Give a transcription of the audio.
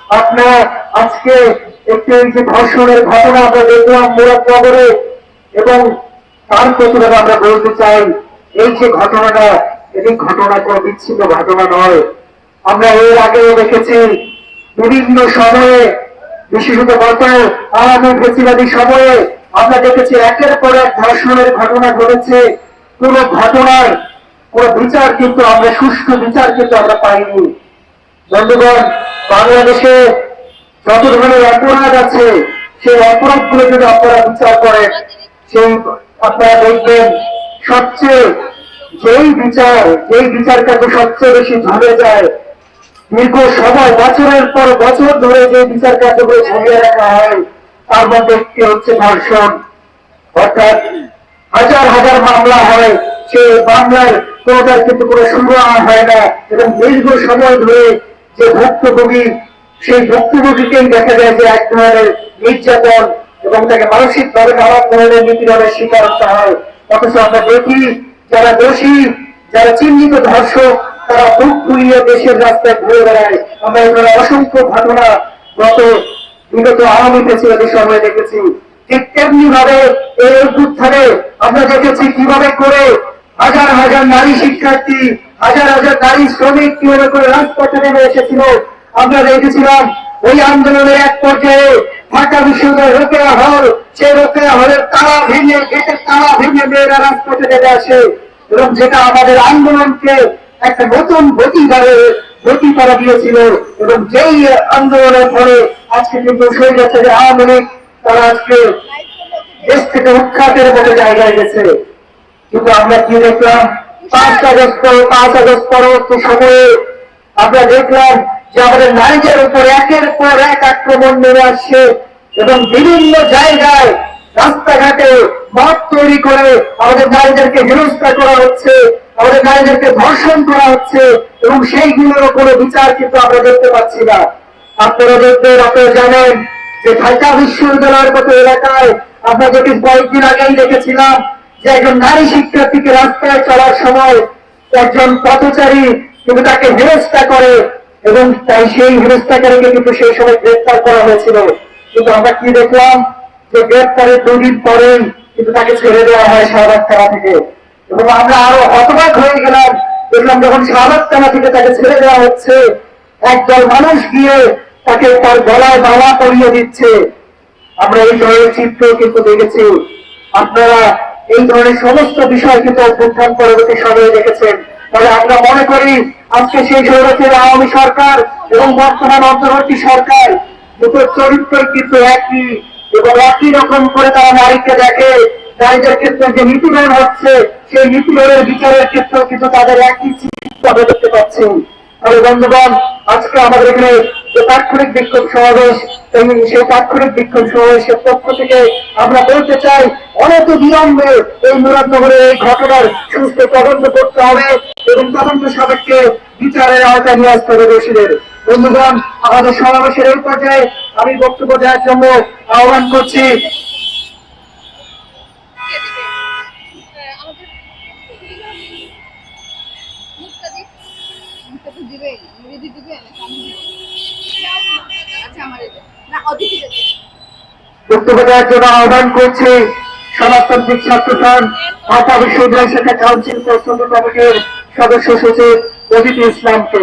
আপনার আজকে একটি যে ধর্ষণের ঘটনা আমরা দেখলাম মুরাদনগরে, এবং তার প্রতিবাদে আমরা বলতে চাই এই যে ঘটনাটা, এটি ঘটনা কোনো বিচ্ছিন্ন ঘটনা নয়। আমরা এর আগেও দেখেছি বিভিন্ন সময়ে, বিশেষত গত আওয়ামী ফেসিবাদী সময়ে আমরা দেখেছি একের পর এক ধর্ষণের ঘটনা ঘটেছে। কোন ঘটনার কোন বিচার কিন্তু আমরা, সুষ্ঠু বিচার কিন্তু আমরা পাইনি। বন্ধুগণ, বাংলাদেশে যত ধরনের অপরাধ আছে সেই অপরাধগুলো যদি আপনারা বিচার করেন, সেই আপনারা দেখবেন সবচেয়ে যেই বিচার কার্য সবচেয়ে বেশি ঝরে যায়, দীর্ঘ সময় বছরের পর বছর ধরে যে বিচার কার্যগুলো ঝুলিয়ে রাখা হয়, তার মধ্যে একটি হচ্ছে ধর্ষণ। অর্থাৎ হাজার হাজার মামলা হয়, সেই মামলার কোনোটার কিন্তু কোনো শুনানি হয় না, এবং দীর্ঘ সময় ধরে যে ভুক্তভোগী, সেই ভুক্তভোগীকেই দেখা যায় যে এক ধরনের নির্যাতন এবং তাকে মানসিক ভাবে নানান ধরনের নিপীড়নের শিকার হতে হয়। অথচ আমরা দেখি যারা দোষী, যারা চিহ্নিত ধর্ষক, তারা বুক ফুলিয়ে দেশের রাস্তায় ঘুরে বেড়ায়। আমরা এই ধরনের অসংখ্য ঘটনা বিগত আওয়ামী ফেসিবাদী সময়ে দেখেছি। ঠিক তেমনি ভাবে এই অভ্যুত্থানে আমরা দেখেছি কিভাবে করে হাজার হাজার নারী শিক্ষার্থী, হাজার হাজার নারী শ্রমিক কিভাবে করে রাজপথে নেমে এসেছিল। আমরা দেখেছিলাম ওই আন্দোলনের এক পর্যায়ে ঢাকা বিশ্ববিদ্যালয়ের রোকেয়া হল, সেই রোকেয়া হলের তালা ভেঙে, গেটের তালা ভেঙে মেয়েরা রাজপথে নেমে আসে, এবং যেটা আমাদের আন্দোলনকে একটা নতুন গতি করা দিয়েছিল। এবং যেই আন্দোলনের ফলে আজকে কিন্তু হয়ে গেছে যে আওয়ামী লীগ তারা আজকে দেশ থেকে উৎখাতের মতো জায়গায় গেছে। কিন্তু আমরা কি দেখলাম, 5 আগস্ট পরবর্তী সময়ে আমরা দেখলাম যে আমাদের নারীদের উপর একের পর এক আক্রমণ নেমে আসছে, এবং বিভিন্ন জায়গায় রাস্তাঘাটে মত তৈরি করে আমাদের নারীদেরকে হেনস্থা করা হচ্ছে, আমাদের নারীদেরকে ধর্ষণ করা হচ্ছে, এবং সেইগুলোরও কোনো বিচার কিন্তু আমরা দেখতে পাচ্ছি না। আপনারা দেখবেন, আপনারা জানেন যে ঢাকা বিশ্ববিদ্যালয়ের মতো এলাকায় আমরা যেটি কয়েকদিন আগেই দেখেছিলাম যে একজন নারী শিক্ষার্থীকে রাস্তায় চলার সময় একজন পথচারী কিন্তু তাকে হেনস্থা করে, এবং তাই সেই হেনস্থাকারীকে কিন্তু সেই সময় গ্রেফতার করা হয়েছিল। কিন্তু আমরা কি দেখলাম যে গ্রেফতারের 2 দিন পরেই কিন্তু তাকে ছেড়ে দেওয়া হয় শাহবাগ থানা থেকে। এবং আমরা আরো হতবাক হয়ে গেলাম, দেখলাম যখন শাহবাগ থানা থেকে তাকে ছেড়ে দেওয়া হচ্ছে, একদল মানুষ গিয়ে তাকে তার গলায় মালা পরিয়ে দিচ্ছে। আমরা এই ধরনের চিত্র কিন্তু দেখেছি। আপনারা এই ধরনের সমস্ত বিষয় কিন্তু অভ্যুত্থান পরবর্তী সময়ে দেখেছেন। তবে আমরা মনে করি আজকে সেই স্বৈরাচারী আওয়ামী সরকার এবং বর্তমান অন্তর্বর্তী সরকার দুটো চরিত্র কিন্তু একই, এবং একই রকম করে তারা নারীকে দেখে। নারীদের ক্ষেত্রে যে নীতিগণ হচ্ছে, সেই নীতিগণের বিচারের ক্ষেত্রেও কিন্তু তাদের একই চিত্র আমরা দেখতে পাচ্ছি। তবে বন্ধুগণ, আজকে আমাদের এখানে যে তাৎক্ষণিক বিক্ষোভ সমাবেশ, সেই তাৎক্ষণিক বিক্ষোভ সমাবেশের পক্ষ থেকে আমরা বলতে চাই, অনত বিলম্বে এই মুরাদনগরের এই ঘটনার সুস্থ তদন্ত করতে হবে, এবং তদন্ত সাপেক্ষে বিচারের আওতায় নিয়ে আসতে হবে দোষীদের। বন্ধুগণ, আমাদের সমাবেশের এই পর্যায়ে আমি বক্তব্য দেওয়ার জন্য আহ্বান করছি সমাজতান্ত্রিক ছাত্রসংঘ ঢাকা বিশ্ববিদ্যালয় শাখা কাউন্সিল প্রস্তুত কমিটির সদস্য সচিব অজিত ইসলামকে।